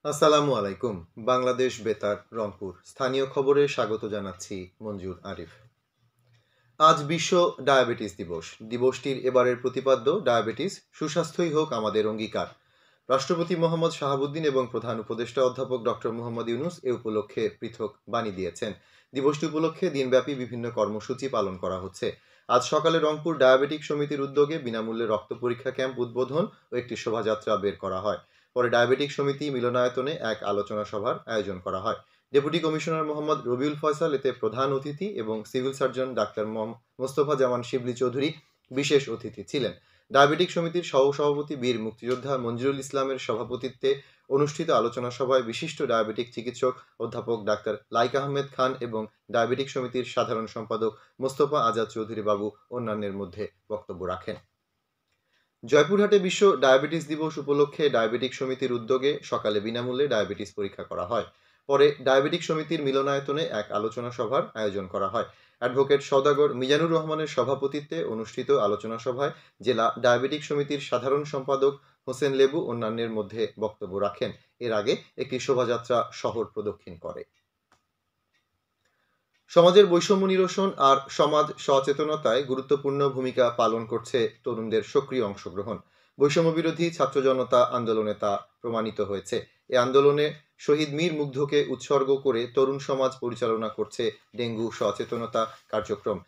আসসালামু আলাইকুম। বাংলাদেশ বেতার রংপুর স্থানীয় খবরে স্বাগত জানাচ্ছি মঞ্জুর আরিফ। আজ বিশ্ব ডায়াবেটিস দিবস। দিবসটির এবারের প্রতিপাদ্য ডায়াবেটিস সুস্বাস্থ্যই হোক আমাদের অঙ্গীকার। রাষ্ট্রপতি মোহাম্মদ শাহাবুদ্দিন এবং প্রধান উপদেষ্টা অধ্যাপক ডক্টর মোহাম্মদ ইউনুস এ উপলক্ষে পৃথক বাণী দিয়েছেন। দিবসটি উপলক্ষে দিনব্যাপী বিভিন্ন কর্মসূচি পালন করা হচ্ছে। আজ সকালে রংপুর ডায়াবেটিক সমিতির উদ্যোগে বিনামূল্যে রক্ত পরীক্ষা ক্যাম্প উদ্বোধন ও একটি শোভাযাত্রা বের করা হয়। পরে ডায়াবেটিক সমিতি মিলনায়তনে এক আলোচনা সভার আয়োজন করা হয়। ডেপুটি কমিশনার মোহাম্মদ রবিউল ফয়সাল এতে প্রধান অতিথি এবং সিভিল সার্জন ডাক্তার মোস্তফা জামান শিবলি চৌধুরী বিশেষ অতিথি ছিলেন। ডায়াবেটিক সমিতির সহসভাপতি বীর মুক্তিযোদ্ধা মঞ্জুরুল ইসলামের সভাপতিত্বে অনুষ্ঠিত আলোচনা সভায় বিশিষ্ট ডায়াবেটিক চিকিৎসক অধ্যাপক ডাক্তার লাইক আহমেদ খান এবং ডায়াবেটিক সমিতির সাধারণ সম্পাদক মোস্তফা আজাদ চৌধুরী বাবু অন্যান্যের মধ্যে বক্তব্য রাখেন। জয়পুরহাটে বিশ্ব ডায়াবেটিস দিবস উপলক্ষে ডায়াবেটিক সমিতির উদ্যোগে সকালে বিনামূল্যে ডায়াবেটিস পরীক্ষা করা হয়। পরে ডায়াবেটিক সমিতির মিলনায়তনে এক আলোচনা সভার আয়োজন করা হয়। অ্যাডভোকেট সওদাগর মিজানুর রহমানের সভাপতিত্বে অনুষ্ঠিত আলোচনা সভায় জেলা ডায়াবেটিক সমিতির সাধারণ সম্পাদক হোসেন লেবু অন্যান্যের মধ্যে বক্তব্য রাখেন। এর আগে একটি শোভাযাত্রা শহর প্রদক্ষিণ করে। সমাজের বৈষম্য নিরসন আর সমাজ সচেতনতায় গুরুত্বপূর্ণ ভূমিকা পালন করছে তরুণদের সক্রিয় অংশগ্রহণ। বৈষম্য বিরোধী ছাত্র জনতা আন্দোলনে তা প্রমাণিত হয়েছে। এ আন্দোলনে শহীদ মীর মুগ্ধকে উৎসর্গ করে তরুণ সমাজ পরিচালনা করছে ডেঙ্গু সচেতনতা কার্যক্রম।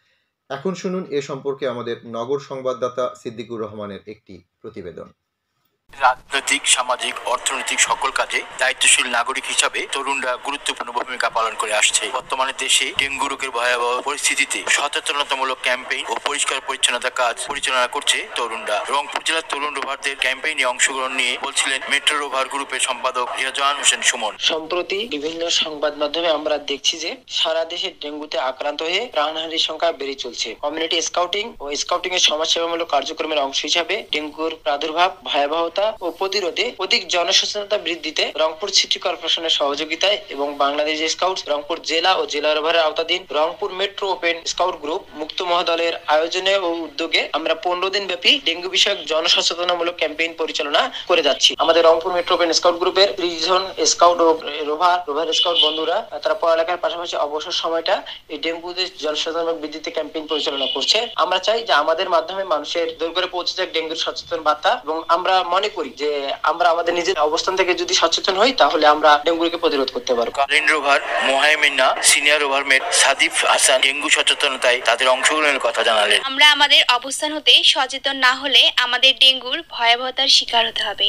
এখন শুনুন এ সম্পর্কে আমাদের নগর সংবাদদাতা সিদ্দিকুর রহমানের একটি প্রতিবেদন। রাজনৈতিক, সামাজিক, অর্থনৈতিক সকল কাজে দায়িত্বশীল নাগরিক হিসাবে তরুণরা গুরুত্বপূর্ণ ভূমিকা পালন করে আসছে। বর্তমানে দেশে ডেঙ্গু রোগের ভয়াবহ পরিস্থিতিতে সচেতনতামূলক ক্যাম্পেইন ও পরিষ্কার পরিচ্ছন্নতা কাজ পরিচালনা করছে তরুণরা। রংপুর জেলার তরুণ রোভারদের ক্যাম্পেইনে অংশগ্রহণ নিয়ে বলছিলেন মেট্রো রোভার গ্রুপের সম্পাদক রিয়াজওয়ান হোসেন সুমন। সম্প্রতি বিভিন্ন সংবাদ মাধ্যমে আমরা দেখছি যে সারা দেশে ডেঙ্গুতে আক্রান্ত হয়ে প্রাণহানির সংখ্যা বেড়ে চলছে। কমিউনিটি স্কাউটিং ও স্কাউটিং এর সমাজসেবামূলক কার্যক্রমের অংশ হিসাবে ডেঙ্গুর প্রাদুর্ভাব, ভয়াবহতা ও প্রতিরোধে অধিক জনসচেতনতা বৃদ্ধিতে রংপুর সিটি কর্পোরেশনের সহযোগিতায় এবং বাংলাদেশ স্কাউট রংপুর জেলা ও জেলা রোভারের আওতাধীন Rangpur metro open scout group মুক্ত মহাদলের আয়োজনে ও উদ্যোগে আমরা 15 দিন ব্যাপী ডেঙ্গু বিষয়ক জনসচেতনামূলক ক্যাম্পেইন পরিচালনা করে যাচ্ছি। আমাদের রংপুর মেট্রো ওপেন স্কাউট গ্রুপের 30 জন স্কাউট ও রোভার স্কাউট বন্ধুরা তারা পড়ালেখার পাশাপাশি অবসর সময়টা এই ডেঙ্গুতে জনসচেতনতা বৃদ্ধিতে ক্যাম্পেইন পরিচালনা করছে। আমরা চাই যে আমাদের মাধ্যমে মানুষের দূর করে পৌঁছে যাক ডেঙ্গুর সচেতন বার্তা, এবং আমরা মনে করি যে আমরা আমাদের নিজের অবস্থান থেকে যদি সচেতন হই তাহলে আমরা ডেঙ্গুকে প্রতিরোধ করতে পারবো। রেঞ্জ রোভার মোহাইমিনা সিনিয়র রোভার মেট সাদিফ হাসান ডেঙ্গু সচেতনতায় তাদের অংশগ্রহণের কথা জানালেন। আমরা আমাদের অবস্থান হতে সচেতন না হলে আমাদের ডেঙ্গুর ভয়াবহতার শিকার হতে হবে।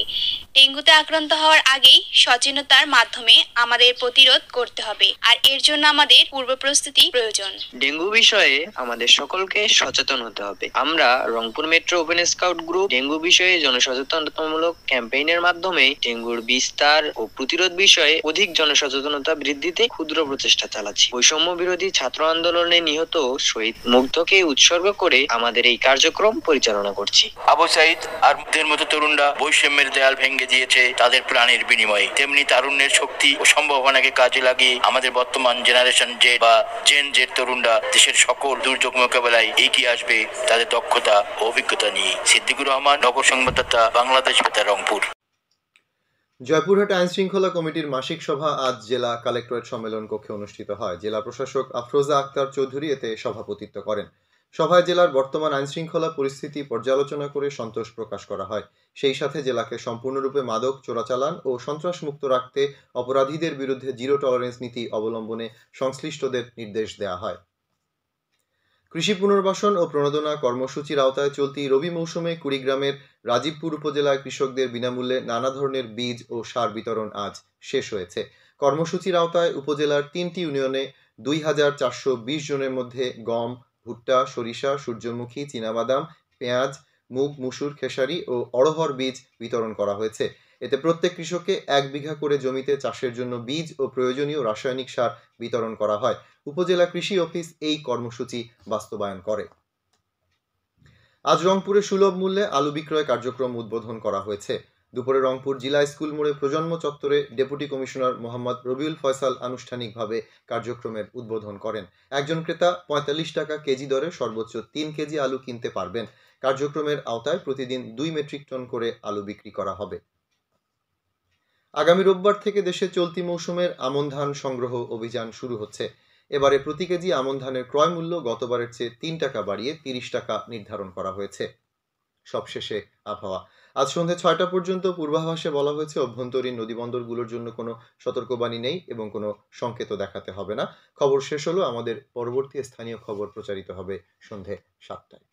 ডেঙ্গুতে আক্রান্ত হওয়ার আগেই সচেতনতার মাধ্যমে আমাদের প্রতিরোধ করতে হবে, আর এর জন্য আমাদের পূর্ব প্রস্তুতি প্রয়োজন। ডেঙ্গু বিষয়ে আমাদের সকলকে সচেতন হতে হবে। আমরা Rangpur metro open scout group dengue বিষয়ে জনসচেতনতামূলক ক্যাম্পেইনের মাধ্যমে ডেঙ্গুর বিস্তার ও প্রতিরোধ বিষয়ে অধিক জনসচেতনতা বৃদ্ধিতে ক্ষুদ্র প্রচেষ্টা চালাচ্ছি। বৈষম্য বিরোধী ছাত্র আন্দোলনে নিহত শহীদ মুগ্ধকে উৎসর্গ করে আমাদের এই কার্যক্রম পরিচালনা করছি। আবু সাইদ আর মুগ্ধের মতো তরুণরা বৈষম্যের দেয়াল ভেঙে দিয়েছে তাদের প্রাণের বিনিময়ে। তেমনি তারুণ্যের শক্তি ও সম্ভাবনাকে কাজে লাগিয়ে আমাদের বর্তমান জেনারেশন জেড বা জেন জেড তরুণরা দেশের সকল দুর্যোগ মোকাবেলায় এগিয়ে আসবে তাদের দক্ষতা ও অভিজ্ঞতা নিয়ে। সিদ্দিকুর রহমান, নগর সংবাদদাতা, বাংলাদেশ বেতার রংপুর। জয়পুরহাট আইন শৃঙ্খলা কমিটির মাসিক সভা আজ জেলা কালেক্টরেট সম্মেলন কক্ষে অনুষ্ঠিত হয়। জেলা প্রশাসক আফরোজা আক্তার চৌধুরী এতে সভাপতিত্ব করেন। সভায় জেলার বর্তমান আইন শৃঙ্খলা পরিস্থিতি পর্যালোচনা করে সন্তোষ প্রকাশ করা হয়। সেই সাথে জেলাকে সম্পূর্ণরূপে মাদক চোরাচালান ও সন্ত্রাসমুক্ত রাখতে অপরাধীদের বিরুদ্ধে জিরো টলারেন্স নীতি অবলম্বনে সংশ্লিষ্টদের নির্দেশ দেওয়া হয়। কৃষি পুনর্বাসন ও প্রণোদনা কর্মসূচির আওতায় চলতি রবি মৌসুমে কুড়িগ্রামের রাজীবপুর উপজেলায় কৃষকদের বিনামূল্যে নানা ধরনের বীজ ও সার বিতরণ আজ শেষ হয়েছে। কর্মসূচির আওতায় উপজেলার 3টি ইউনিয়নে 2420 জনের মধ্যে গম, ভুট্টা, সরিষা, সূর্যমুখী, চীনাবাদাম, পেঁয়াজ, মুগ, মুসুর, খেসারি ও অড়হর বীজ বিতরণ করা হয়েছে। এতে প্রত্যেক কৃষককে 1 বিঘা করে জমিতে চাষের জন্য বীজ ও প্রয়োজনীয় রাসায়নিক সার বিতরণ করা হয়। উপজেলা কৃষি অফিস এই কর্মসূচি বাস্তবায়ন করে। আজ রংপুরে সুলভ মূল্যে আলু বিক্রয় কার্যক্রম উদ্বোধন করা হয়েছে। দুপুরে রংপুর জিলা স্কুল মোড়ে প্রজন্ম চত্বরে ডেপুটি কমিশনার মোহাম্মদ রবিউল ফয়সাল আনুষ্ঠানিকভাবে কার্যক্রমের উদ্বোধন করেন। একজন ক্রেতা 45 টাকা কেজি দরে সর্বোচ্চ 3 কেজি আলু কিনতে পারবেন। কার্যক্রমের আওতায় প্রতিদিন 2 মেট্রিক টন করে আলু বিক্রি করা হবে। আগামী রোববার থেকে দেশে চলতি মৌসুমের আমন ধান সংগ্রহ অভিযান শুরু হচ্ছে। এবারে প্রতি কেজি আমন ধানের ক্রয় মূল্য গতবারের চেয়ে ৩ টাকা বাড়িয়ে ৩০ টাকা নির্ধারণ করা হয়েছে। সবশেষে আবহাওয়া। আজ সন্ধ্যে ৬টা পর্যন্ত পূর্বাভাসে বলা হয়েছে অভ্যন্তরীণ নদীবন্দরগুলোর জন্য কোনো সতর্কবাণী নেই এবং কোনো সংকেতও দেখাতে হবে না। খবর শেষ হলো। আমাদের পরবর্তী স্থানীয় খবর প্রচারিত হবে সন্ধ্যে ৭টায়।